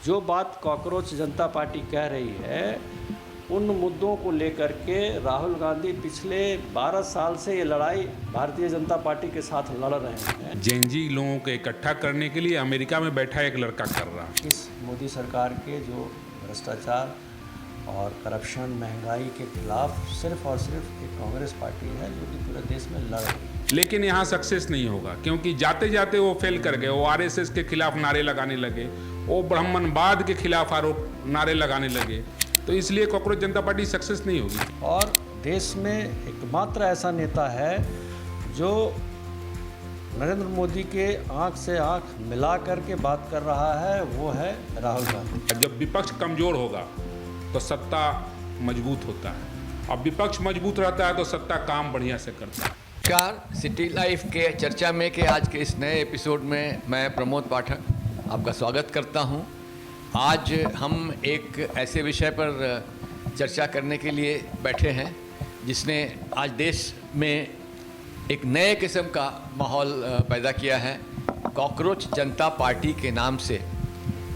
जो बात कॉकरोच जनता पार्टी कह रही है, उन मुद्दों को लेकर के राहुल गांधी पिछले 12 साल से ये लड़ाई भारतीय जनता पार्टी के साथ लड़ रहे हैं। जेनजी लोगों को इकट्ठा करने के लिए अमेरिका में बैठा एक लड़का कर रहा है। इस मोदी सरकार के जो भ्रष्टाचार और करप्शन, महंगाई के खिलाफ सिर्फ और सिर्फ एक कांग्रेस पार्टी है जो कि पूरे देश में लड़ रही है। लेकिन यहाँ सक्सेस नहीं होगा, क्योंकि जाते जाते वो फेल कर गए। वो आरएसएस के खिलाफ नारे लगाने लगे, वो ब्राह्मणवाद के खिलाफ नारे लगाने लगे, तो इसलिए कॉकरोच जनता पार्टी सक्सेस नहीं होगी। और देश में एकमात्र ऐसा नेता है जो नरेंद्र मोदी के आंख से आंख मिला करके बात कर रहा है, वो है राहुल गांधी। जब विपक्ष कमजोर होगा तो सत्ता मजबूत होता है, और विपक्ष मजबूत रहता है तो सत्ता काम बढ़िया से करता है। नमस्कार, सिटी लाइफ के चर्चा में के आज के इस नए एपिसोड में मैं प्रमोद पाठक आपका स्वागत करता हूं। आज हम एक ऐसे विषय पर चर्चा करने के लिए बैठे हैं जिसने आज देश में एक नए किस्म का माहौल पैदा किया है। कॉकरोच जनता पार्टी के नाम से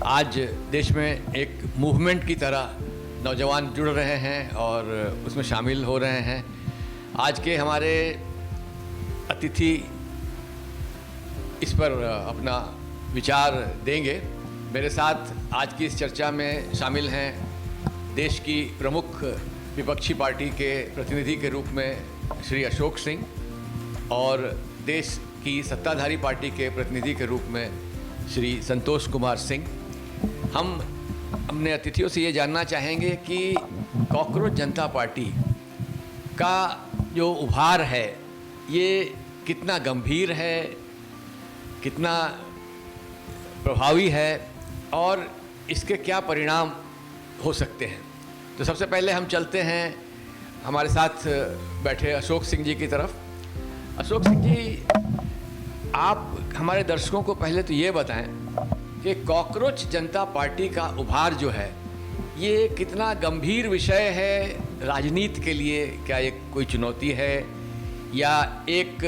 आज देश में एक मूवमेंट की तरह नौजवान जुड़ रहे हैं और उसमें शामिल हो रहे हैं। आज के हमारे अतिथि इस पर अपना विचार देंगे। मेरे साथ आज की इस चर्चा में शामिल हैं देश की प्रमुख विपक्षी पार्टी के प्रतिनिधि के रूप में श्री अशोक सिंह और देश की सत्ताधारी पार्टी के प्रतिनिधि के रूप में श्री संतोष कुमार सिंह। हम अपने अतिथियों से ये जानना चाहेंगे कि कॉकरोच जनता पार्टी का जो उभार है ये कितना गंभीर है, कितना प्रभावी है और इसके क्या परिणाम हो सकते हैं। तो सबसे पहले हम चलते हैं हमारे साथ बैठे अशोक सिंह जी की तरफ। अशोक सिंह जी, आप हमारे दर्शकों को पहले तो ये बताएं कि कॉकरोच जनता पार्टी का उभार जो है ये कितना गंभीर विषय है राजनीति के लिए। क्या ये कोई चुनौती है या एक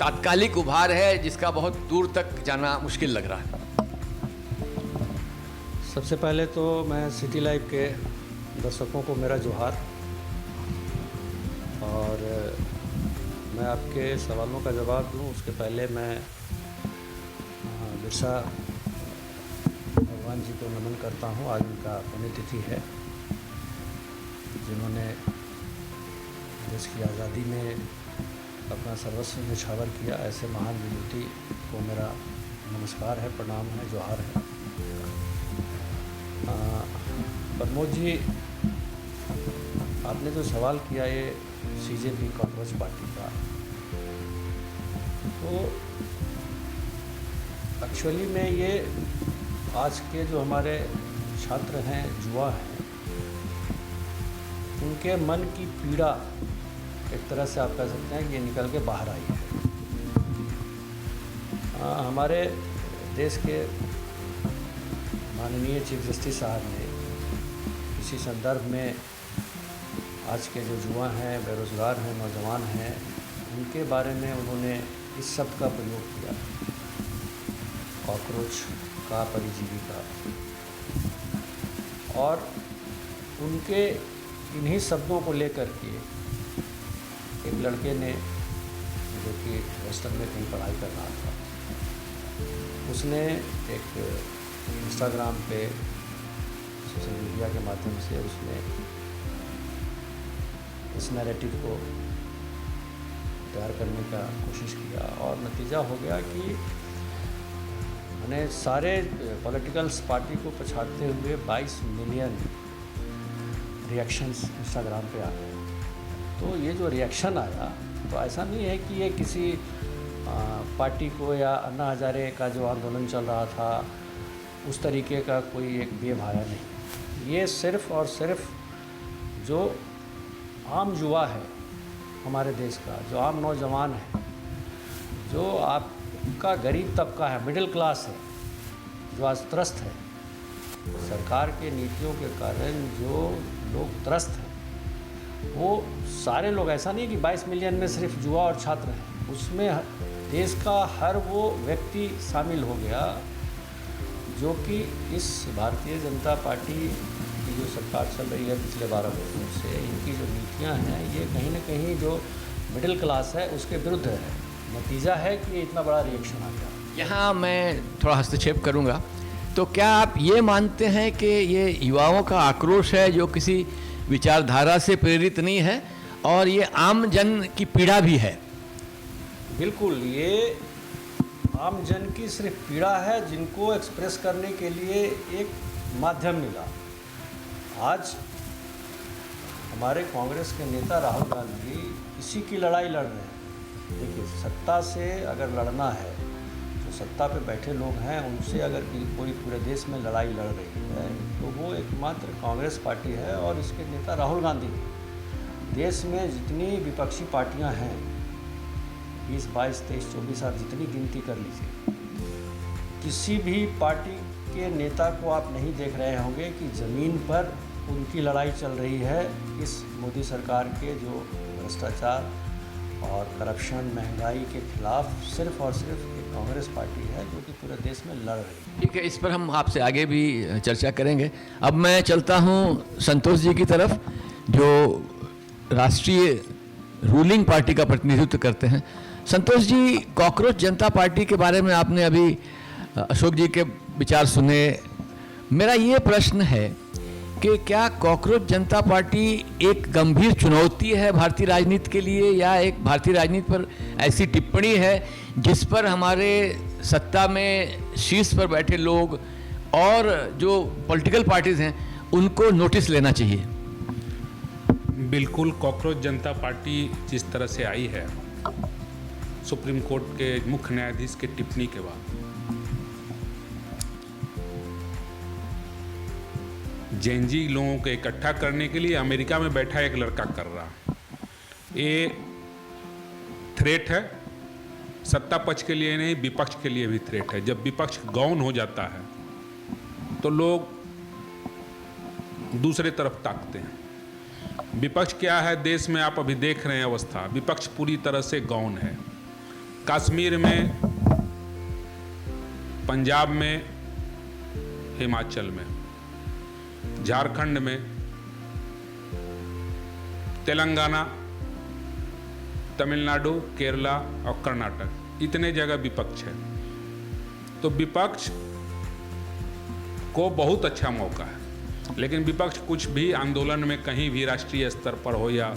तात्कालिक उभार है जिसका बहुत दूर तक जाना मुश्किल लग रहा है? सबसे पहले तो मैं सिटी लाइव के दर्शकों को मेरा जोहार, और मैं आपके सवालों का जवाब दूं उसके पहले मैं बिरसा भगवान जी को नमन करता हूं। आज उनका पुण्यतिथि है, जिन्होंने देश की आज़ादी में अपना सर्वस्व निछावर किया। ऐसे महान विभूति को मेरा नमस्कार है, प्रणाम है, जोहार है। प्रमोद जी, आपने जो सवाल किया ये सीजेपी कॉकरोच पार्टी का, तो एक्चुअली में ये आज के जो हमारे छात्र हैं, युवा हैं, उनके मन की पीड़ा एक तरह से आप कह सकते हैं कि ये निकल के बाहर आई है। हमारे देश के माननीय चीफ जस्टिस साहब ने इसी संदर्भ में आज के जो युवा हैं, बेरोज़गार हैं, नौजवान हैं, उनके बारे में उन्होंने इस शब्द का प्रयोग किया, कॉकरोच का, परिजीवी का। और उनके इन्हीं शब्दों को लेकर के एक लड़के ने, जो कि वेस्टर्न में कहीं पढ़ाई कर रहा था, उसने एक इंस्टाग्राम पे, सोशल मीडिया के माध्यम से उसने इस नैरेटिव को तैयार करने का कोशिश किया, और नतीजा हो गया कि मैंने सारे पॉलिटिकल्स पार्टी को पछाड़ते हुए 22 मिलियन रिएक्शंस इंस्टाग्राम पे आ गए। तो ये जो रिएक्शन आया, तो ऐसा नहीं है कि ये किसी पार्टी को या अन्ना हजारे का जो आंदोलन चल रहा था उस तरीके का कोई एक वेव आया नहीं। ये सिर्फ़ और सिर्फ जो आम युवा है हमारे देश का, जो आम नौजवान है, जो आपका गरीब तबका है, मिडिल क्लास है, जो आज त्रस्त है, सरकार के नीतियों के कारण जो लोग त्रस्त हैं, वो सारे लोग, ऐसा नहीं कि 22 मिलियन में सिर्फ युवा और छात्र हैं, उसमें देश का हर वो व्यक्ति शामिल हो गया जो कि इस भारतीय जनता पार्टी की जो सरकार चल रही है पिछले 12 वर्षों से, इनकी जो नीतियां हैं ये कहीं ना कहीं जो मिडिल क्लास है उसके विरुद्ध है। नतीजा है कि ये इतना बड़ा रिएक्शन आ गया। यहाँ मैं थोड़ा हस्तक्षेप करूँगा। तो क्या आप ये मानते हैं कि ये युवाओं का आक्रोश है जो किसी विचारधारा से प्रेरित नहीं है और ये आम जन की पीड़ा भी है? बिल्कुल, ये आम जन की सिर्फ पीड़ा है जिनको एक्सप्रेस करने के लिए एक माध्यम मिला। आज हमारे कांग्रेस के नेता राहुल गांधी इसी की लड़ाई लड़ रहे हैं। देखिए, सत्ता से अगर लड़ना है, जो सत्ता पे बैठे लोग हैं उनसे अगर कोई पूरे देश में लड़ाई लड़ रही है तो वो एकमात्र कांग्रेस पार्टी है और इसके नेता राहुल गांधी हैं। देश में जितनी विपक्षी पार्टियां हैं, 20, 22, 23, 24 आप जितनी गिनती कर लीजिए, किसी भी पार्टी के नेता को आप नहीं देख रहे होंगे कि ज़मीन पर उनकी लड़ाई चल रही है इस मोदी सरकार के जो भ्रष्टाचार और करप्शन, महंगाई के खिलाफ सिर्फ और सिर्फ एक कांग्रेस पार्टी है जो कि पूरे देश में लड़ रही है। ठीक है, इस पर हम आपसे आगे भी चर्चा करेंगे। अब मैं चलता हूँ संतोष जी की तरफ, जो राष्ट्रीय रूलिंग पार्टी का प्रतिनिधित्व करते हैं। संतोष जी, कॉकरोच जनता पार्टी के बारे में आपने अभी अशोक जी के विचार सुने। मेरा ये प्रश्न है कि क्या कॉकरोच जनता पार्टी एक गंभीर चुनौती है भारतीय राजनीति के लिए, या एक भारतीय राजनीति पर ऐसी टिप्पणी है जिस पर हमारे सत्ता में शीर्ष पर बैठे लोग और जो पॉलिटिकल पार्टीज हैं उनको नोटिस लेना चाहिए? बिल्कुल, कॉकरोच जनता पार्टी जिस तरह से आई है सुप्रीम कोर्ट के मुख्य न्यायाधीश के टिप्पणी के बाद, जेनजी लोगों को इकट्ठा करने के लिए अमेरिका में बैठा एक लड़का कर रहा, ये थ्रेट है। सत्ता पक्ष के लिए नहीं, विपक्ष के लिए भी थ्रेट है। जब विपक्ष गौन हो जाता है तो लोग दूसरे तरफ ताकते हैं। विपक्ष क्या है देश में, आप अभी देख रहे हैं अवस्था। विपक्ष पूरी तरह से गौन है। कश्मीर में, पंजाब में, हिमाचल में, झारखंड में, तेलंगाना, तमिलनाडु, केरला और कर्नाटक, इतने जगह विपक्ष है। तो विपक्ष को बहुत अच्छा मौका है, लेकिन विपक्ष कुछ भी आंदोलन में कहीं भी राष्ट्रीय स्तर पर हो या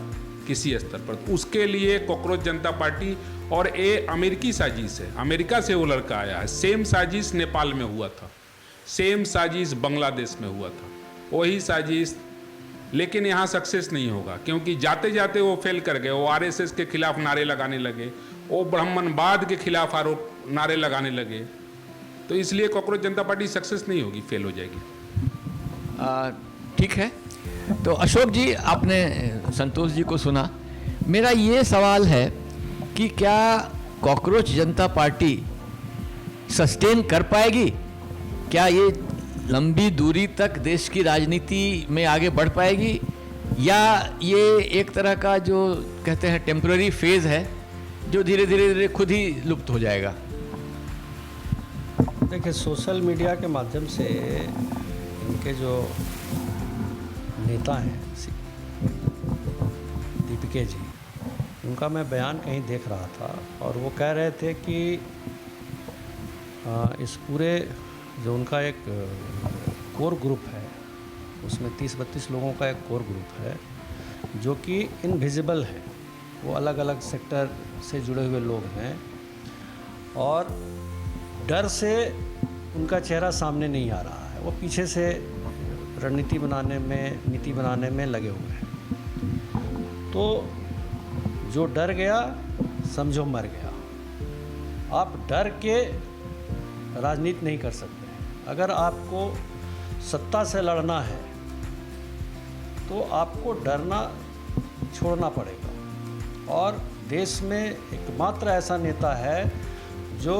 किसी स्तर पर, उसके लिए कॉकरोच जनता पार्टी, और ये अमेरिकी साजिश है। अमेरिका से वो लड़का आया है। सेम साजिश नेपाल में हुआ था, सेम साजिश बांग्लादेश में हुआ था, वही साजिश, लेकिन यहाँ सक्सेस नहीं होगा क्योंकि जाते जाते वो फेल कर गए। वो आरएसएस के खिलाफ नारे लगाने लगे, वो ब्राह्मणवाद के खिलाफ नारे लगाने लगे। तो इसलिए कॉकरोच जनता पार्टी सक्सेस नहीं होगी, फेल हो जाएगी। ठीक है, तो अशोक जी, आपने संतोष जी को सुना। मेरा ये सवाल है कि क्या कॉकरोच जनता पार्टी सस्टेन कर पाएगी? क्या ये लंबी दूरी तक देश की राजनीति में आगे बढ़ पाएगी, या ये एक तरह का जो कहते हैं टेम्पररी फेज है जो धीरे धीरे खुद ही लुप्त हो जाएगा? देखिए, सोशल मीडिया के माध्यम से इनके जो नेता हैं दीपिके जी, उनका मैं बयान कहीं देख रहा था और वो कह रहे थे कि इस पूरे जो उनका एक कोर ग्रुप है उसमें 30-32 लोगों का एक कोर ग्रुप है जो कि इनविजिबल है। वो अलग अलग सेक्टर से जुड़े हुए लोग हैं और डर से उनका चेहरा सामने नहीं आ रहा है। वो पीछे से रणनीति बनाने में, नीति बनाने में लगे हुए हैं। तो जो डर गया समझो मर गया। आप डर के राजनीति नहीं कर सकते। अगर आपको सत्ता से लड़ना है तो आपको डरना छोड़ना पड़ेगा। और देश में एकमात्र ऐसा नेता है जो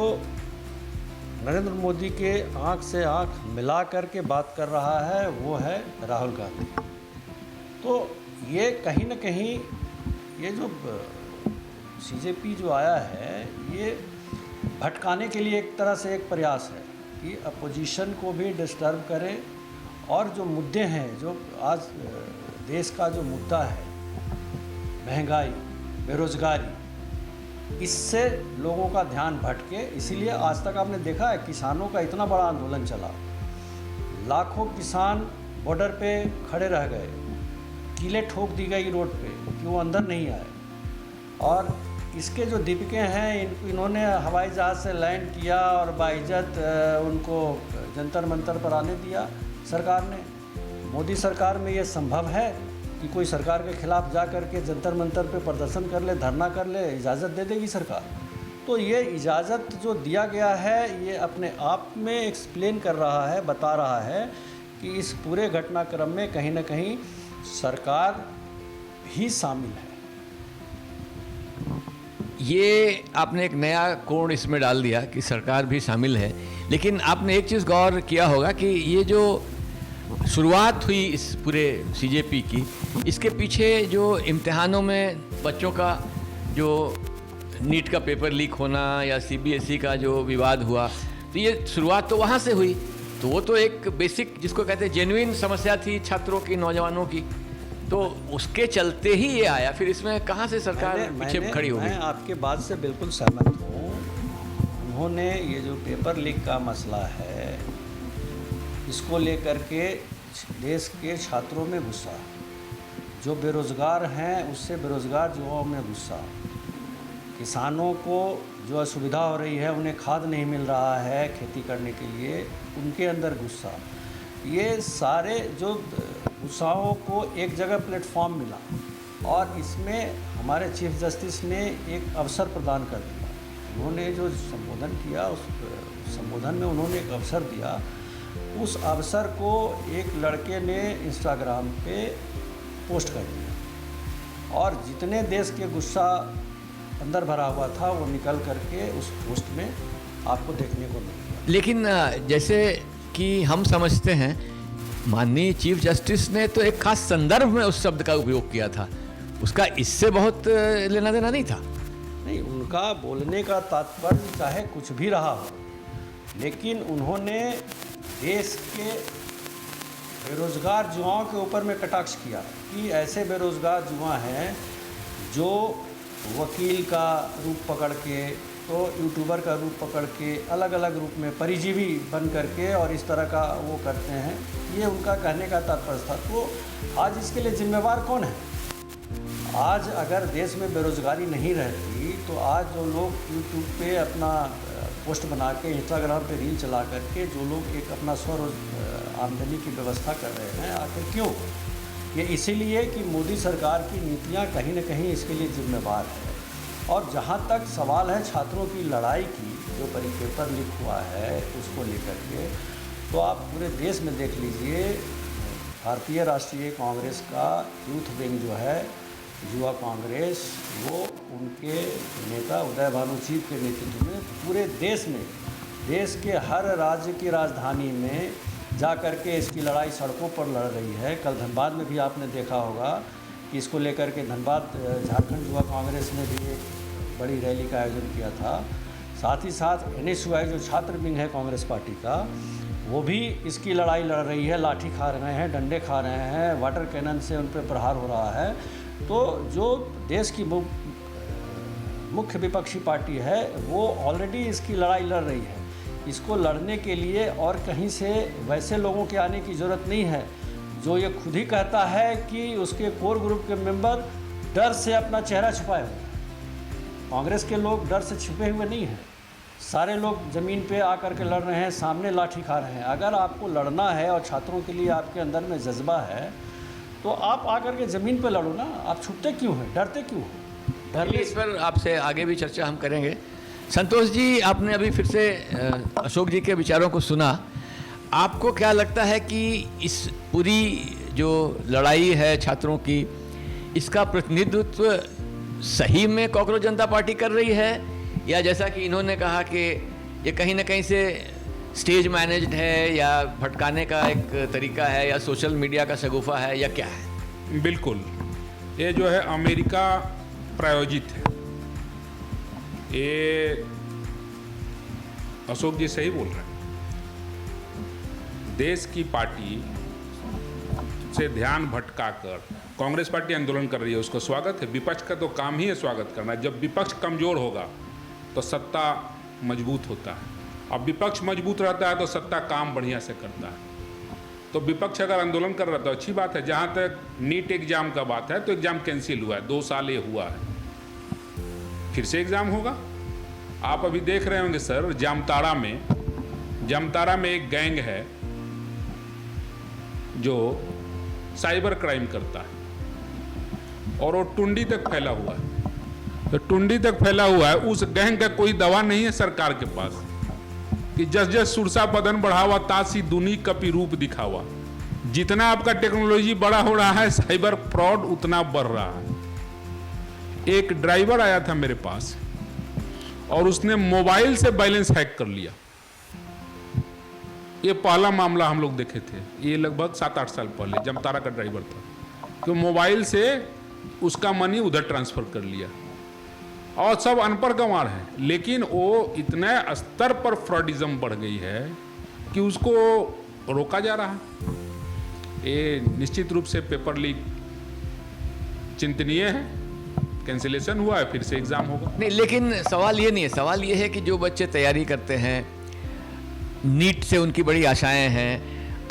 नरेंद्र मोदी के आंख से आंख मिला कर के बात कर रहा है, वो है राहुल गांधी। तो ये कहीं ना कहीं ये जो सीजेपी जो आया है, ये भटकाने के लिए एक तरह से एक प्रयास है कि अपोजिशन को भी डिस्टर्ब करे और जो मुद्दे हैं, जो आज देश का जो मुद्दा है, महंगाई, बेरोजगारी, इससे लोगों का ध्यान भटके। इसीलिए आज तक आपने देखा है किसानों का इतना बड़ा आंदोलन चला, लाखों किसान बॉर्डर पे खड़े रह गए, कीलें ठोक दी गई रोड पे कि वो अंदर नहीं आए। और इसके जो दीपिके हैं, इन्होंने हवाई जहाज़ से लैंड किया और बाइज्जत उनको जंतर मंतर पर आने दिया सरकार ने। मोदी सरकार में ये संभव है कि कोई सरकार के खिलाफ जा कर के जंतर मंतर पे प्रदर्शन कर ले, धरना कर ले? इजाज़त दे देगी सरकार? तो ये इजाज़त जो दिया गया है, ये अपने आप में एक्सप्लेन कर रहा है, बता रहा है कि इस पूरे घटनाक्रम में कहीं ना कहीं सरकार भी शामिल है। ये आपने एक नया कोण इसमें डाल दिया कि सरकार भी शामिल है। लेकिन आपने एक चीज़ गौर किया होगा कि ये जो शुरुआत हुई इस पूरे सीजेपी की, इसके पीछे जो इम्तिहानों में बच्चों का जो नीट का पेपर लीक होना या सीबीएसई का जो विवाद हुआ, तो ये शुरुआत तो वहाँ से हुई। तो वो तो एक बेसिक, जिसको कहते हैं जेन्युइन समस्या थी छात्रों की, नौजवानों की, तो उसके चलते ही ये आया। फिर इसमें कहाँ से सरकार पीछे खड़ी हो गई? मैं आपके बात से बिल्कुल सहमत हूँ। उन्होंने ये जो पेपर लीक का मसला है, इसको लेकर के देश के छात्रों में गुस्सा, जो बेरोज़गार हैं उससे बेरोज़गार युवाओं में गुस्सा, किसानों को जो असुविधा हो रही है, उन्हें खाद नहीं मिल रहा है खेती करने के लिए, उनके अंदर गुस्सा, ये सारे जो गुस्साओं को एक जगह प्लेटफॉर्म मिला और इसमें हमारे चीफ जस्टिस ने एक अवसर प्रदान कर दिया। उन्होंने जो संबोधन किया, उस संबोधन में उन्होंने एक अवसर दिया। उस अवसर को एक लड़के ने इंस्टाग्राम पे पोस्ट कर दिया और जितने देश के गुस्सा अंदर भरा हुआ था वो निकल करके उस पोस्ट में आपको देखने को मिला। लेकिन जैसे कि हम समझते हैं, माननीय चीफ जस्टिस ने तो एक खास संदर्भ में उस शब्द का उपयोग किया था, उसका इससे बहुत लेना देना नहीं था। नहीं, उनका बोलने का तात्पर्य चाहे कुछ भी रहा हो, लेकिन उन्होंने देश के बेरोज़गार युवाओं के ऊपर में कटाक्ष किया कि ऐसे बेरोज़गार युवा हैं जो वकील का रूप पकड़ के, तो यूट्यूबर का रूप पकड़ के, अलग अलग रूप में परिजीवी बन करके और इस तरह का वो करते हैं। ये उनका कहने का तात्पर्य था। तो आज इसके लिए जिम्मेवार कौन है? आज अगर देश में बेरोज़गारी नहीं रहती तो आज जो लोग यूट्यूब पे अपना पोस्ट बना के, इंस्टाग्राम पे रील चला करके जो लोग एक अपना स्वरोज आमदनी की व्यवस्था कर रहे हैं, आखिर क्यों? ये इसीलिए कि मोदी सरकार की नीतियां कहीं न कहीं इसके लिए जिम्मेवार है। और जहाँ तक सवाल है छात्रों की लड़ाई की, जो पेपर लीक हुआ है उसको लेकर के, तो आप पूरे देश में देख लीजिए, भारतीय राष्ट्रीय कांग्रेस का यूथ विंग जो है, युवा कांग्रेस, वो उनके नेता उदय भानु चीफ के नेतृत्व में पूरे देश में, देश के हर राज्य की राजधानी में जा कर के इसकी लड़ाई सड़कों पर लड़ रही है। कल धनबाद में भी आपने देखा होगा कि इसको लेकर के धनबाद झारखंड युवा कांग्रेस ने भी एक बड़ी रैली का आयोजन किया था। साथ ही साथ NSUI जो छात्र विंग है कांग्रेस पार्टी का, वो भी इसकी लड़ाई लड़ रही है, लाठी खा रहे हैं, डंडे खा रहे हैं, वाटर कैनन से उन पर प्रहार हो रहा है। तो जो देश की मुख्य विपक्षी पार्टी है वो ऑलरेडी इसकी लड़ाई लड़ रही है। इसको लड़ने के लिए और कहीं से वैसे लोगों के आने की ज़रूरत नहीं है जो ये खुद ही कहता है कि उसके कोर ग्रुप के मेंबर डर से अपना चेहरा छुपाए हुए हैं। कांग्रेस के लोग डर से छुपे हुए नहीं हैं, सारे लोग ज़मीन पे आकर के लड़ रहे हैं, सामने लाठी खा रहे हैं। अगर आपको लड़ना है और छात्रों के लिए आपके अंदर में जज्बा है तो आप आकर के ज़मीन पे लड़ो ना। आप छुपते क्यों हैं, डरते क्यों हो? इस पर आपसे आगे भी चर्चा हम करेंगे। संतोष जी, आपने अभी फिर से अशोक जी के विचारों को सुना। आपको क्या लगता है कि इस पूरी जो लड़ाई है छात्रों की, इसका प्रतिनिधित्व सही में कॉकरोच जनता पार्टी कर रही है, या जैसा कि इन्होंने कहा कि ये कहीं ना कहीं से स्टेज मैनेज्ड है, या भटकाने का एक तरीका है, या सोशल मीडिया का शगुफा है, या क्या है? बिल्कुल, ये जो है अमेरिका प्रायोजित है। ये अशोक जी सही बोल रहे हैं। देश की पार्टी से ध्यान भटकाकर कांग्रेस पार्टी आंदोलन कर रही है, उसको स्वागत है। विपक्ष का तो काम ही है स्वागत करना। जब विपक्ष कमज़ोर होगा तो सत्ता मजबूत होता है, अब विपक्ष मजबूत रहता है तो सत्ता काम बढ़िया से करता है। तो विपक्ष अगर आंदोलन कर रहा है तो अच्छी बात है। जहाँ तक नीट एग्ज़ाम का बात है तो एग्ज़ाम कैंसिल हुआ है, 2 साल ये हुआ है, फिर से एग्ज़ाम होगा। आप अभी देख रहे होंगे सर, जामताड़ा में एक गैंग है जो साइबर क्राइम करता है और वो टुंडी तक फैला हुआ है। तो टुंडी तक फैला हुआ है, उस गैंग का कोई दवा नहीं है सरकार के पास कि जस जस सुरसा बदन बढ़ावा तासी दुनी कपि रूप दिखावा। जितना आपका टेक्नोलॉजी बड़ा हो रहा है साइबर फ्रॉड उतना बढ़ रहा है। एक ड्राइवर आया था मेरे पास और उसने मोबाइल से बैलेंस हैक कर लिया। ये पहला मामला हम लोग देखे थे, ये लगभग 7-8 साल पहले जामताड़ा का ड्राइवर था कि मोबाइल से उसका मनी उधर ट्रांसफर कर लिया और सब अनपढ़ गंवार हैं, लेकिन वो इतने स्तर पर फ्रॉडिज्म बढ़ गई है कि उसको रोका जा रहा है। ये निश्चित रूप से पेपर लीक चिंतनीय है। कैंसिलेशन हुआ है, फिर से एग्जाम होगा। नहीं, लेकिन सवाल ये नहीं है, सवाल ये है कि जो बच्चे तैयारी करते हैं, नीट से उनकी बड़ी आशाएं हैं,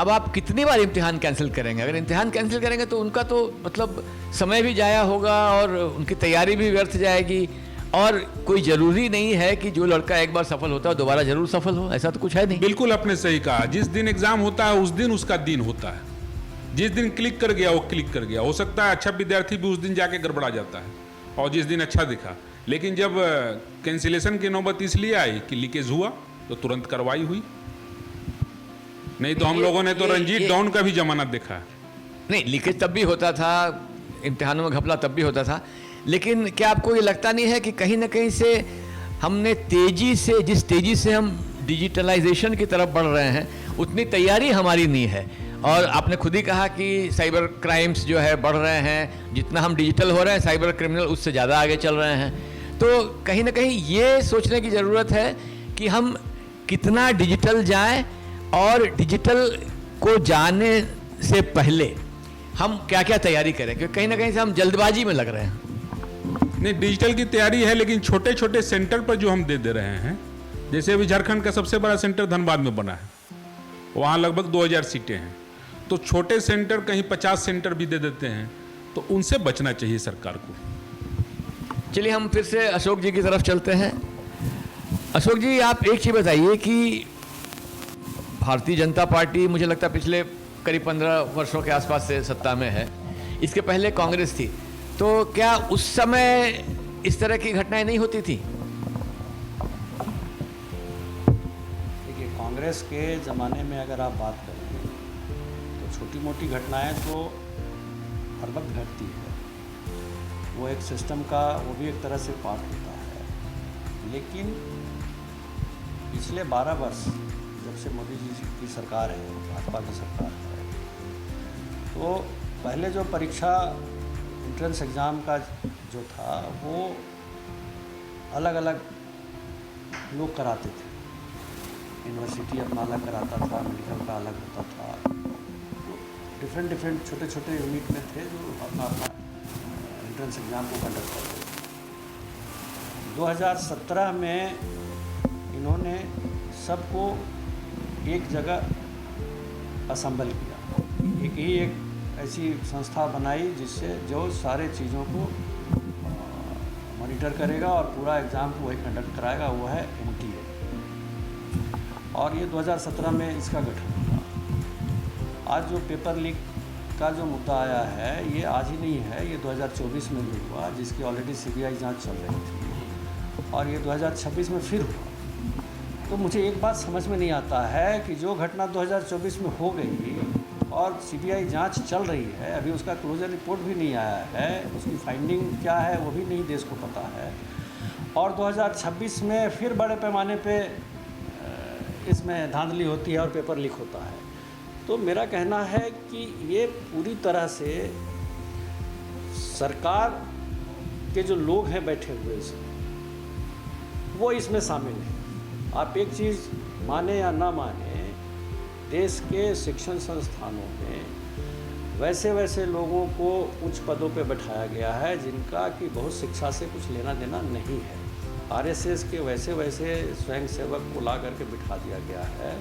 अब आप कितनी बार इम्तिहान कैंसिल करेंगे? अगर इम्तिहान कैंसिल करेंगे तो उनका तो मतलब समय भी जाया होगा और उनकी तैयारी भी व्यर्थ जाएगी। और कोई ज़रूरी नहीं है कि जो लड़का एक बार सफल होता है दोबारा जरूर सफल हो, ऐसा तो कुछ है नहीं। बिल्कुल आपने सही कहा। जिस दिन एग्जाम होता है उस दिन उसका दिन होता है। जिस दिन क्लिक कर गया वो क्लिक कर गया। हो सकता है अच्छा विद्यार्थी भी उस दिन जाके गड़बड़ा जाता है और जिस दिन अच्छा दिखा, लेकिन जब कैंसिलेशन की नौबत इसलिए आई कि लीकेज हुआ तो तुरंत कार्रवाई हुई। नहीं तो हम लोगों ने तो रंजीत डॉन का भी जमानत देखा है। नहीं, लीकेज तब भी होता था, इम्तिहानों में घपला तब भी होता था, लेकिन क्या आपको ये लगता नहीं है कि कहीं ना कहीं से हमने जिस तेजी से हम डिजिटलाइजेशन की तरफ बढ़ रहे हैं उतनी तैयारी हमारी नहीं है। और आपने खुद ही कहा कि साइबर क्राइम्स जो है बढ़ रहे हैं, जितना हम डिजिटल हो रहे हैं साइबर क्रिमिनल उससे ज़्यादा आगे चल रहे हैं। तो कहीं ना कहीं ये सोचने की ज़रूरत है कि हम कितना डिजिटल जाएं और डिजिटल को जाने से पहले हम क्या क्या तैयारी करें, क्योंकि कहीं ना कहीं से हम जल्दबाजी में लग रहे हैं। नहीं, डिजिटल की तैयारी है, लेकिन छोटे छोटे सेंटर पर जो हम दे रहे हैं, जैसे अभी झारखंड का सबसे बड़ा सेंटर धनबाद में बना है, वहाँ लगभग 2000 सीटें हैं। तो छोटे सेंटर कहीं 50 सेंटर भी दे देते हैं, तो उनसे बचना चाहिए सरकार को। चलिए हम फिर से अशोक जी की तरफ चलते हैं। अशोक जी, आप एक चीज़ बताइए कि भारतीय जनता पार्टी मुझे लगता है पिछले करीब 15 वर्षों के आसपास से सत्ता में है, इसके पहले कांग्रेस थी, तो क्या उस समय इस तरह की घटनाएं नहीं होती थी? देखिए, कांग्रेस के ज़माने में अगर आप बात करें तो छोटी मोटी घटनाएं तो हर वक्त घटती है, वो एक सिस्टम का वो भी एक तरह से पार्ट होता है। लेकिन पिछले 12 वर्ष जब से मोदी जी की सरकार है, भाजपा की सरकार है, तो पहले जो परीक्षा एंट्रेंस एग्ज़ाम का जो था वो अलग अलग लोग कराते थे। यूनिवर्सिटी अपना अलग कराता था, मेडिकल का अलग होता था, डिफरेंट छोटे छोटे यूनिट में थे जो अपना एंट्रेंस एग्ज़ाम को कंडक्ट करते थे। 2017 में इन्होंने सबको एक जगह असेंबल किया, एक ऐसी संस्था बनाई जिससे जो सारे चीज़ों को मॉनिटर करेगा और पूरा एग्ज़ाम को वही कंडक्ट कराएगा, वो है NTA। और ये 2017 में इसका गठन हुआ। आज जो पेपर लीक का जो मुद्दा आया है ये आज ही नहीं है, ये 2024 में भी हुआ, जिसकी ऑलरेडी CBI जांच चल रही थी, और ये 2026 में फिर हुआ। तो मुझे एक बात समझ में नहीं आता है कि जो घटना 2024 में हो गई और CBI जांच चल रही है, अभी उसका क्लोजर रिपोर्ट भी नहीं आया है, उसकी फाइंडिंग क्या है वो भी नहीं देश को पता है, और 2026 में फिर बड़े पैमाने पे इसमें धांधली होती है और पेपर लीक होता है। तो मेरा कहना है कि ये पूरी तरह से सरकार के जो लोग हैं बैठे हुए इसमें, वो इसमें शामिल हैं। आप एक चीज़ माने या ना माने, देश के शिक्षण संस्थानों में वैसे वैसे लोगों को उच्च पदों पे बैठाया गया है जिनका कि बहुत शिक्षा से कुछ लेना देना नहीं है। आरएसएस के वैसे वैसे स्वयंसेवक को ला करके बिठा दिया गया है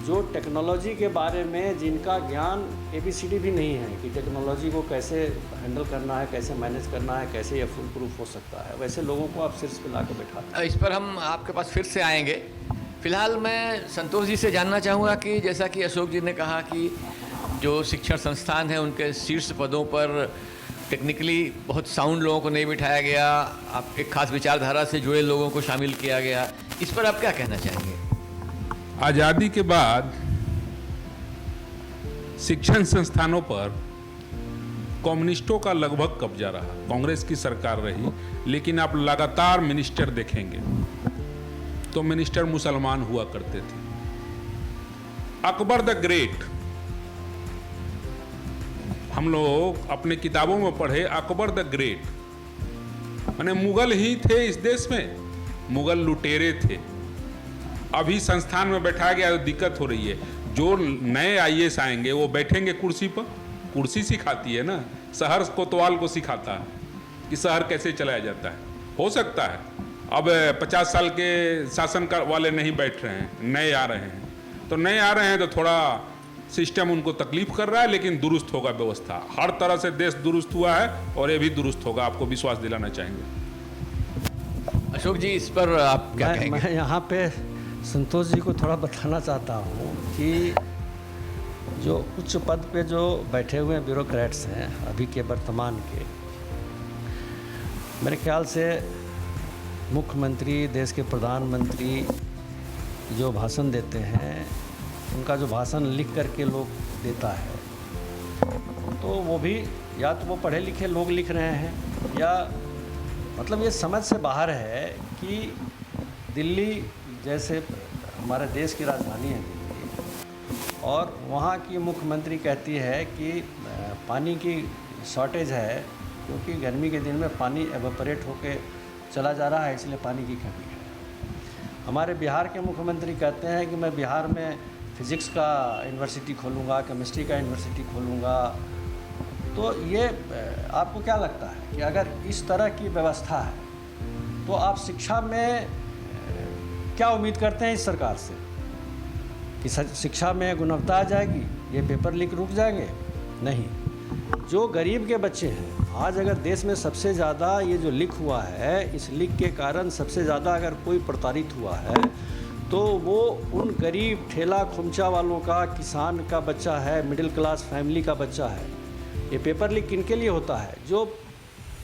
जो टेक्नोलॉजी के बारे में जिनका ज्ञान ABCD भी नहीं है कि टेक्नोलॉजी को कैसे हैंडल करना है, कैसे मैनेज करना है, कैसे ये फुल प्रूफ हो सकता है, वैसे लोगों को आप शीर्ष पे ला कर बैठा। इस पर हम आपके पास फिर से आएंगे। फिलहाल मैं संतोष जी से जानना चाहूँगा कि जैसा कि अशोक जी ने कहा कि जो शिक्षण संस्थान हैं उनके शीर्ष पदों पर टेक्निकली बहुत साउंड लोगों को नहीं बिठाया गया, आप एक खास विचारधारा से जुड़े लोगों को शामिल किया गया, इस पर आप क्या कहना चाहेंगे? आज़ादी के बाद शिक्षण संस्थानों पर कम्युनिस्टों का लगभग कब्जा रहा। कांग्रेस की सरकार रही, लेकिन आप लगातार मिनिस्टर देखेंगे तो मिनिस्टर मुसलमान हुआ करते थे। अकबर द ग्रेट हम लोग अपने किताबों में पढ़े, अकबर द ग्रेट माने मुगल ही थे इस देश में, मुगल लुटेरे थे। अभी संस्थान में बैठा गया तो दिक्कत हो रही है। जो नए IAS आएंगे वो बैठेंगे कुर्सी पर, कुर्सी सिखाती है ना, शहर कोतवाल को सिखाता है कि शहर कैसे चलाया जाता है। हो सकता है अब 50 साल के शासन वाले नहीं बैठ रहे हैं, नए आ रहे हैं, तो नए आ रहे हैं तो थोड़ा सिस्टम उनको तकलीफ कर रहा है, लेकिन दुरुस्त होगा व्यवस्था। हर तरह से देश दुरुस्त हुआ है और ये भी दुरुस्त होगा, आपको विश्वास दिलाना चाहेंगे। अशोक जी, इस पर आप क्या कहेंगे? मैं यहाँ पे संतोष जी को थोड़ा बताना चाहता हूँ कि जो उच्च पद पे जो बैठे हुए ब्यूरोक्रेट्स हैं अभी के वर्तमान के, मेरे ख्याल से मुख्यमंत्री, देश के प्रधानमंत्री जो भाषण देते हैं उनका जो भाषण लिख करके लोग देता है, तो वो भी या तो वो पढ़े लिखे लोग लिख रहे हैं या मतलब ये समझ से बाहर है कि दिल्ली जैसे हमारे देश की राजधानी है दिल्ली, और वहाँ की मुख्यमंत्री कहती है कि पानी की शॉर्टेज है क्योंकि गर्मी के दिन में पानी एवेपोरेट होके चला जा रहा है, इसलिए पानी की कमी है। हमारे बिहार के मुख्यमंत्री कहते हैं कि मैं बिहार में फिज़िक्स का यूनिवर्सिटी खोलूँगा, केमिस्ट्री का यूनिवर्सिटी खोलूँगा। तो ये आपको क्या लगता है कि अगर इस तरह की व्यवस्था है तो आप शिक्षा में क्या उम्मीद करते हैं इस सरकार से कि शिक्षा में गुणवत्ता आ जाएगी, ये पेपर लीक रुक जाएंगे? नहीं। जो गरीब के बच्चे हैं, आज अगर देश में सबसे ज़्यादा ये जो लीक हुआ है, इस लीक के कारण सबसे ज़्यादा अगर कोई प्रताड़ित हुआ है तो वो उन गरीब ठेला खुमचा वालों का, किसान का बच्चा है, मिडिल क्लास फैमिली का बच्चा है। ये पेपर लीक किनके लिए होता है? जो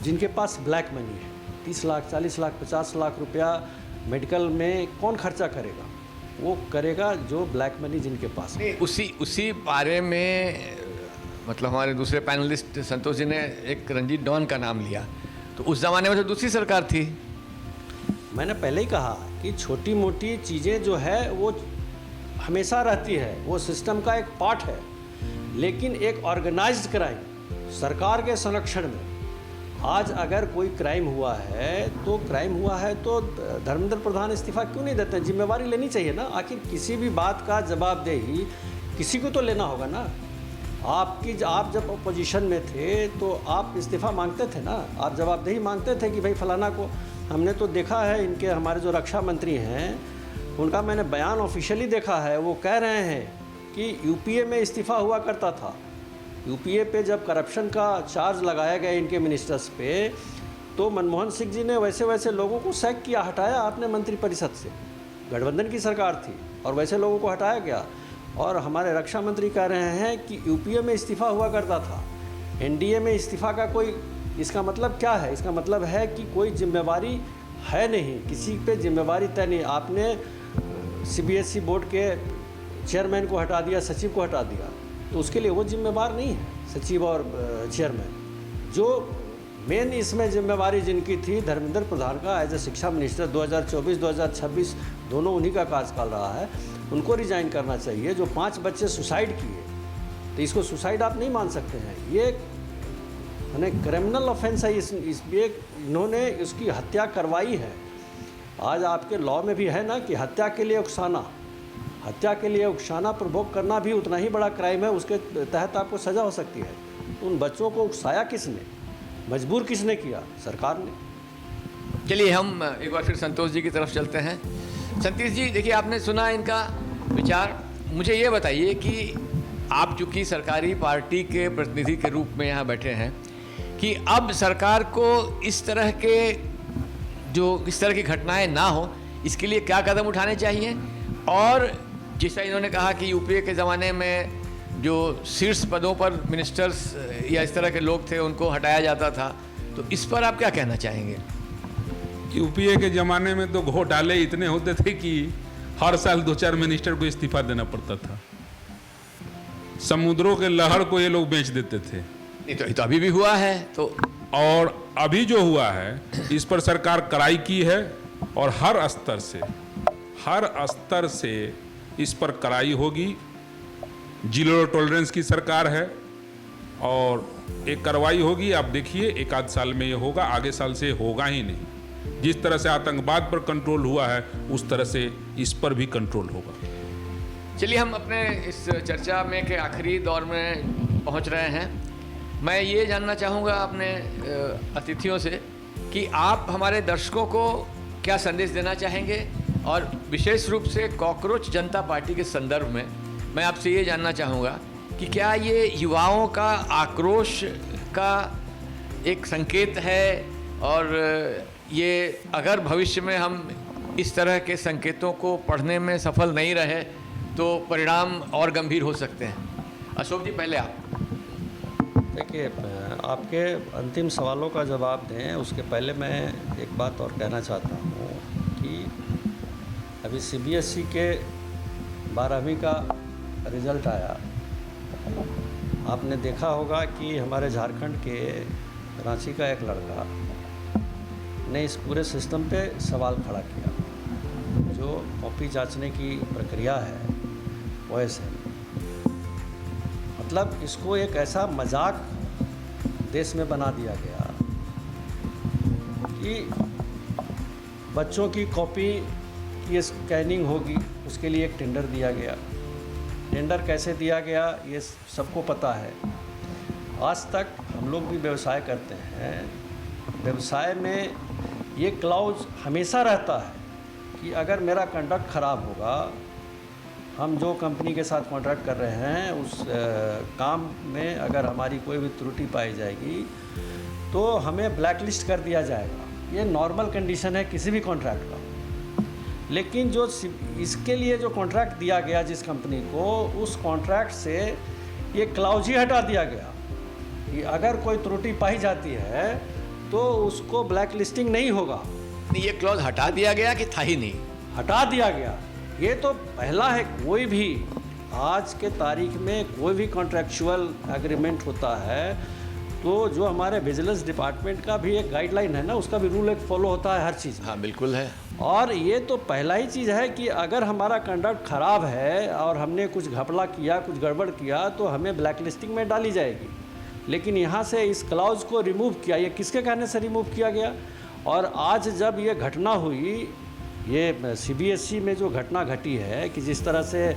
जिनके पास ब्लैक मनी है। 30 लाख, 40 लाख, 50 लाख रुपया मेडिकल में कौन खर्चा करेगा? वो करेगा जो ब्लैक मनी जिनके पास है। उसी बारे में मतलब हमारे दूसरे पैनलिस्ट संतोष जी ने एक रंजीत डॉन का नाम लिया, तो उस ज़माने में तो दूसरी सरकार थी। मैंने पहले ही कहा कि छोटी मोटी चीज़ें जो है वो हमेशा रहती है, वो सिस्टम का एक पार्ट है, लेकिन एक ऑर्गेनाइज्ड क्राइम सरकार के संरक्षण में, आज अगर कोई क्राइम हुआ है तो धर्मेंद्र प्रधान इस्तीफा क्यों नहीं देते? जिम्मेवारी लेनी चाहिए ना। आखिर किसी भी बात का जवाबदेही किसी को तो लेना होगा ना। आप जब अपोजिशन में थे तो आप इस्तीफा मांगते थे ना, आप जवाबदेही मांगते थे कि भाई फलाना को। हमने तो देखा है इनके, हमारे जो रक्षा मंत्री हैं उनका मैंने बयान ऑफिशियली देखा है, वो कह रहे हैं कि यूपीए में इस्तीफा हुआ करता था। यूपीए पे जब करप्शन का चार्ज लगाया गया इनके मिनिस्टर्स पे, तो मनमोहन सिंह जी ने वैसे वैसे लोगों को सैक किया, हटाया आपने मंत्रिपरिषद से। गठबंधन की सरकार थी और वैसे लोगों को हटाया गया। और हमारे रक्षा मंत्री कह रहे हैं कि यूपीए में इस्तीफा हुआ करता था, एनडीए में इस्तीफा का कोई, इसका मतलब क्या है? इसका मतलब है कि कोई जिम्मेवारी है नहीं, किसी पे जिम्मेवारी तय नहीं। आपने सीबीएसई बोर्ड के चेयरमैन को हटा दिया, सचिव को हटा दिया, तो उसके लिए वो जिम्मेवार नहीं है, सचिव और चेयरमैन। जो मेन इसमें जिम्मेवारी जिनकी थी धर्मेंद्र प्रधान का एज ए शिक्षा मिनिस्टर 2024-2026 दोनों उन्हीं का कार्यकाल रहा है, उनको रिजाइन करना चाहिए। जो 5 बच्चे सुसाइड किए, तो इसको सुसाइड आप नहीं मान सकते हैं, ये यानी क्रिमिनल ऑफेंस है। इन्होंने इसकी हत्या करवाई है। आज आपके लॉ में भी है ना कि हत्या के लिए उकसाना, हत्या के लिए उकसाना प्रवोक करना भी उतना ही बड़ा क्राइम है, उसके तहत आपको सज़ा हो सकती है। उन बच्चों को उकसाया किसने, मजबूर किसने किया? सरकार ने। चलिए हम एक बार फिर संतोष जी की तरफ चलते हैं। संतोष जी, देखिए आपने सुना इनका विचार। मुझे ये बताइए कि आप चूँकि सरकारी पार्टी के प्रतिनिधि के रूप में यहाँ बैठे हैं कि अब सरकार को इस तरह की घटनाएं ना हो, इसके लिए क्या कदम उठाने चाहिए? और जैसा इन्होंने कहा कि यूपीए के ज़माने में जो शीर्ष पदों पर मिनिस्टर्स या इस तरह के लोग थे उनको हटाया जाता था, तो इस पर आप क्या कहना चाहेंगे? यूपीए के ज़माने में तो घोटाले इतने होते थे कि हर साल 2-4 मिनिस्टर को इस्तीफा देना पड़ता था। समुद्रों के लहर को ये लोग बेच देते थे। नहीं तो अभी भी हुआ है तो। और अभी जो हुआ है इस पर सरकार कड़ाई की है और हर स्तर से इस पर कड़ाई होगी। जीरो टॉलरेंस की सरकार है और एक कार्रवाई होगी। आप देखिए 1 आध साल में ये होगा, आगे साल से होगा ही नहीं। जिस तरह से आतंकवाद पर कंट्रोल हुआ है उस तरह से इस पर भी कंट्रोल होगा। चलिए हम अपने इस चर्चा में के आखिरी दौर में पहुंच रहे हैं। मैं ये जानना चाहूँगा अपने अतिथियों से कि आप हमारे दर्शकों को क्या संदेश देना चाहेंगे, और विशेष रूप से कॉकरोच जनता पार्टी के संदर्भ में मैं आपसे ये जानना चाहूँगा कि क्या ये युवाओं का आक्रोश का एक संकेत है, और ये अगर भविष्य में हम इस तरह के संकेतों को पढ़ने में सफल नहीं रहे तो परिणाम और गंभीर हो सकते हैं? अशोक जी, पहले आप। देखिए, आपके अंतिम सवालों का जवाब दें उसके पहले मैं एक बात और कहना चाहता हूँ कि अभी सीबीएसई के 12वीं का रिज़ल्ट आया। आपने देखा होगा कि हमारे झारखंड के रांची का एक लड़का ने इस पूरे सिस्टम पे सवाल खड़ा किया। जो कॉपी जांचने की प्रक्रिया है वो ऐसे, मतलब इसको एक ऐसा मजाक देश में बना दिया गया कि बच्चों की कॉपी की स्कैनिंग होगी, उसके लिए एक टेंडर दिया गया। टेंडर कैसे दिया गया ये सबको पता है। आज तक हम लोग भी व्यवसाय करते हैं, व्यवसाय में ये क्लाउज हमेशा रहता है कि अगर मेरा कंडक्ट ख़राब होगा, हम जो कंपनी के साथ कॉन्ट्रैक्ट कर रहे हैं उस काम में अगर हमारी कोई भी त्रुटि पाई जाएगी तो हमें ब्लैक लिस्ट कर दिया जाएगा। ये नॉर्मल कंडीशन है किसी भी कॉन्ट्रैक्ट का। लेकिन जो इसके लिए जो कॉन्ट्रैक्ट दिया गया जिस कंपनी को, उस कॉन्ट्रैक्ट से ये क्लाउज ही हटा दिया गया कि अगर कोई त्रुटि पाई जाती है तो उसको ब्लैक लिस्टिंग नहीं होगा। ये क्लॉज हटा दिया गया कि था ही नहीं? हटा दिया गया। ये तो पहला है। कोई भी आज के तारीख में कोई भी कॉन्ट्रैक्चुअल एग्रीमेंट होता है तो जो हमारे विजिलेंस डिपार्टमेंट का भी एक गाइडलाइन है ना, उसका भी रूल एक फॉलो होता है हर चीज़। हाँ बिल्कुल है। और ये तो पहला ही चीज़ है कि अगर हमारा कंडक्ट ख़राब है और हमने कुछ घपला किया, कुछ गड़बड़ किया, तो हमें ब्लैक लिस्टिंग में डाली जाएगी। लेकिन यहाँ से इस क्लाउज को रिमूव किया। ये किसके कहने से रिमूव किया गया? और आज जब ये घटना हुई, ये सीबीएसई में जो घटना घटी है कि जिस तरह से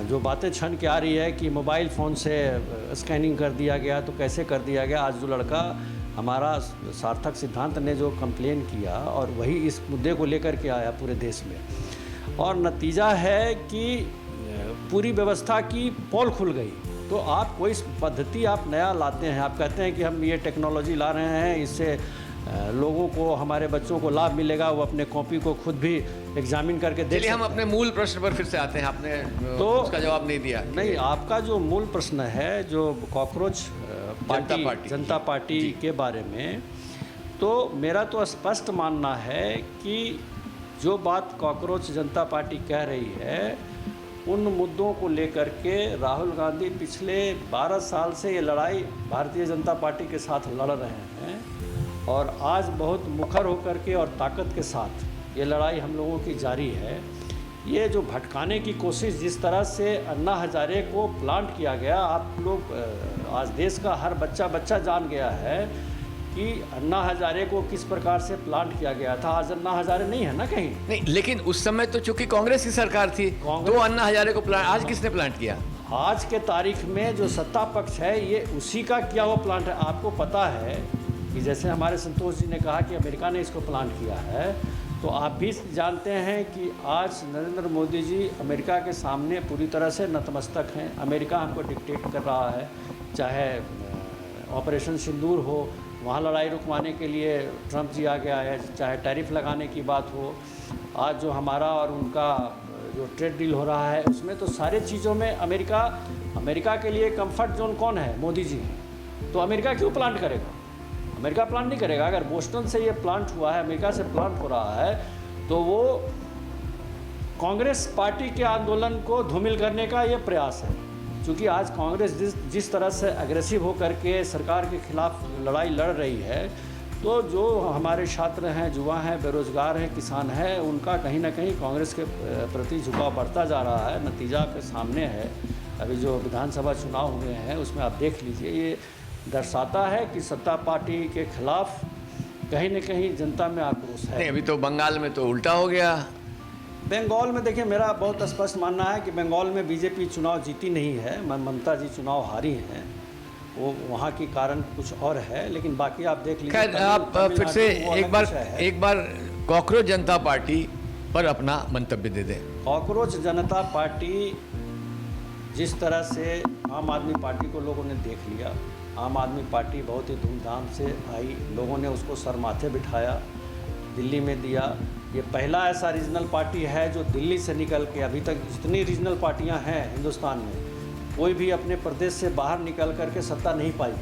जो बातें छन के आ रही है कि मोबाइल फ़ोन से स्कैनिंग कर दिया गया, तो कैसे कर दिया गया? आज जो लड़का हमारा सार्थक सिद्धांत ने जो कंप्लेन किया और वही इस मुद्दे को लेकर के आया पूरे देश में, और नतीजा है कि पूरी व्यवस्था की पोल खुल गई। तो आप कोई पद्धति आप नया लाते हैं, आप कहते हैं कि हम ये टेक्नोलॉजी ला रहे हैं, इससे लोगों को, हमारे बच्चों को लाभ मिलेगा, वो अपने कॉपी को खुद भी एग्जामिन करके देख। चलिए हम अपने मूल प्रश्न पर फिर से आते हैं। आपने तो उसका जवाब नहीं दिया। नहीं, आपका जो मूल प्रश्न है जो कॉकरोच जनता पार्टी के बारे में, तो मेरा तो स्पष्ट मानना है कि जो बात कॉकरोच जनता पार्टी कह रही है उन मुद्दों को लेकर के राहुल गांधी पिछले 12 साल से ये लड़ाई भारतीय जनता पार्टी के साथ लड़ रहे हैं, और आज बहुत मुखर होकर के और ताकत के साथ ये लड़ाई हम लोगों की जारी है। ये जो भटकाने की कोशिश जिस तरह से अन्ना हजारे को प्लांट किया गया, आप लोग आज देश का हर बच्चा जान गया है कि अन्ना हजारे को किस प्रकार से प्लांट किया गया था। आज अन्ना हजारे नहीं है ना कहीं। नहीं, लेकिन उस समय तो चूंकि कांग्रेस की सरकार थी तो अन्ना हजारे को प्लांट, आज किसने प्लांट किया? आज के तारीख में जो सत्ता पक्ष है ये उसी का किया हुआ प्लांट है। आपको पता है कि जैसे हमारे संतोष जी ने कहा कि अमेरिका ने इसको प्लांट किया है, तो आप भी जानते हैं कि आज नरेंद्र मोदी जी अमेरिका के सामने पूरी तरह से नतमस्तक हैं। अमेरिका हमको डिक्टेट कर रहा है, चाहे ऑपरेशन सिंदूर हो, वहाँ लड़ाई रुकवाने के लिए ट्रंप जी आ गया है, चाहे टैरिफ लगाने की बात हो, आज जो हमारा और उनका जो ट्रेड डील हो रहा है उसमें तो सारे चीज़ों में अमेरिका के लिए कंफर्ट जोन कौन है? मोदी जी। तो अमेरिका क्यों प्लांट करेगा? अमेरिका प्लांट नहीं करेगा। अगर बोस्टन से ये प्लांट हुआ है, अमेरिका से प्लांट हो रहा है, तो वो कांग्रेस पार्टी के आंदोलन को धूमिल करने का ये प्रयास है। क्योंकि आज कांग्रेस जिस तरह से अग्रेसिव होकर के सरकार के खिलाफ लड़ाई लड़ रही है, तो जो हमारे छात्र हैं, युवा हैं, बेरोजगार हैं, किसान हैं, उनका कहीं ना कहीं कांग्रेस के प्रति झुकाव बढ़ता जा रहा है। नतीजा के सामने है। अभी जो विधानसभा चुनाव हुए हैं उसमें आप देख लीजिए, ये दर्शाता है कि सत्ता पार्टी के खिलाफ कहीं न कहीं जनता में आक्रोश है। नहीं, अभी तो बंगाल में तो उल्टा हो गया। बंगाल में देखिए, मेरा बहुत स्पष्ट मानना है कि बंगाल में बीजेपी चुनाव जीती नहीं है, ममता जी चुनाव हारी हैं। वो वहाँ की कारण कुछ और है, लेकिन बाकी आप देख लीजिए। खैर, आप फिर से एक बार कॉकरोच जनता पार्टी पर अपना मंतव्य दे दें। कॉकरोच जनता पार्टी जिस तरह से आम आदमी पार्टी को लोगों ने देख लिया, आम आदमी पार्टी बहुत ही धूमधाम से आई, लोगों ने उसको सर माथे बिठाया, दिल्ली में दिया। ये पहला ऐसा रीजनल पार्टी है जो दिल्ली से निकल के, अभी तक जितनी रीजनल पार्टियां हैं हिंदुस्तान में, कोई भी अपने प्रदेश से बाहर निकल करके सत्ता नहीं पाई,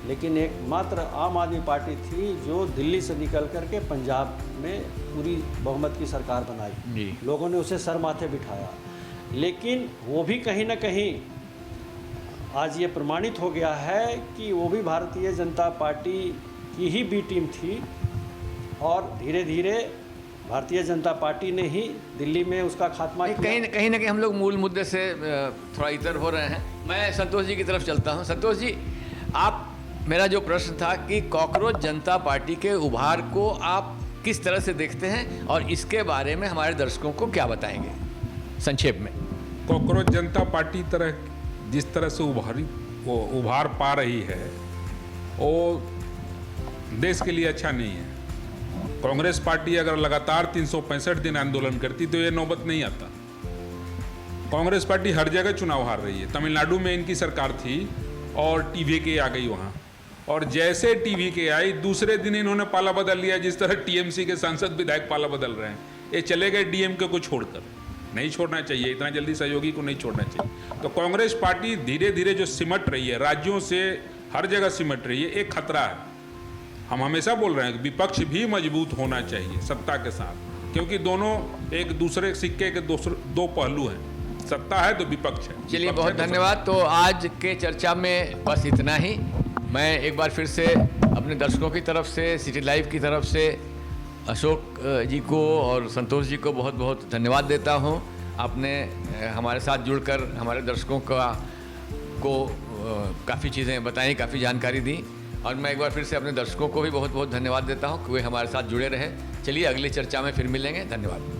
लेकिन एकमात्र आम आदमी पार्टी थी जो दिल्ली से निकल करके पंजाब में पूरी बहुमत की सरकार बनाई। लोगों ने उसे सर माथे बिठाया, लेकिन वो भी कहीं ना कहीं आज ये प्रमाणित हो गया है कि वो भी भारतीय जनता पार्टी की ही बी टीम थी, और धीरे धीरे भारतीय जनता पार्टी ने ही दिल्ली में उसका खात्मा किया। कहीं ना कहीं हम लोग मूल मुद्दे से थोड़ा इतर हो रहे हैं। मैं संतोष जी की तरफ चलता हूं। संतोष जी, आप, मेरा जो प्रश्न था कि कॉकरोच जनता पार्टी के उभार को आप किस तरह से देखते हैं और इसके बारे में हमारे दर्शकों को क्या बताएंगे संक्षेप में? कॉकरोच जनता पार्टी जिस तरह से उभार पा रही है वो देश के लिए अच्छा नहीं है। कांग्रेस पार्टी अगर लगातार 365 दिन आंदोलन करती तो ये नौबत नहीं आता। कांग्रेस पार्टी हर जगह चुनाव हार रही है। तमिलनाडु में इनकी सरकार थी और टीवीके आ गई वहाँ, और जैसे टीवीके आई दूसरे दिन इन्होंने पाला बदल लिया। जिस तरह टीएमसी के सांसद विधायक पाला बदल रहे हैं, ये चले गए डीएमके को छोड़कर। नहीं छोड़ना चाहिए, इतना जल्दी सहयोगी को नहीं छोड़ना चाहिए। तो कांग्रेस पार्टी धीरे धीरे जो सिमट रही है, राज्यों से हर जगह सिमट रही है, एक खतरा है। हम हमेशा बोल रहे हैं कि विपक्ष भी मजबूत होना चाहिए सत्ता के साथ, क्योंकि दोनों एक दूसरे सिक्के के दो पहलू हैं। सत्ता है तो विपक्ष है। चलिए, बहुत धन्यवाद। तो आज के चर्चा में बस इतना ही। मैं एक बार फिर से अपने दर्शकों की तरफ से, सिटी लाइव की तरफ से अशोक जी को और संतोष जी को बहुत बहुत धन्यवाद देता हूं। आपने हमारे साथ जुड़कर हमारे दर्शकों को काफ़ी चीज़ें बताई, काफ़ी जानकारी दी, और मैं एक बार फिर से अपने दर्शकों को भी बहुत बहुत धन्यवाद देता हूं कि वे हमारे साथ जुड़े रहे। चलिए, अगली चर्चा में फिर मिलेंगे। धन्यवाद।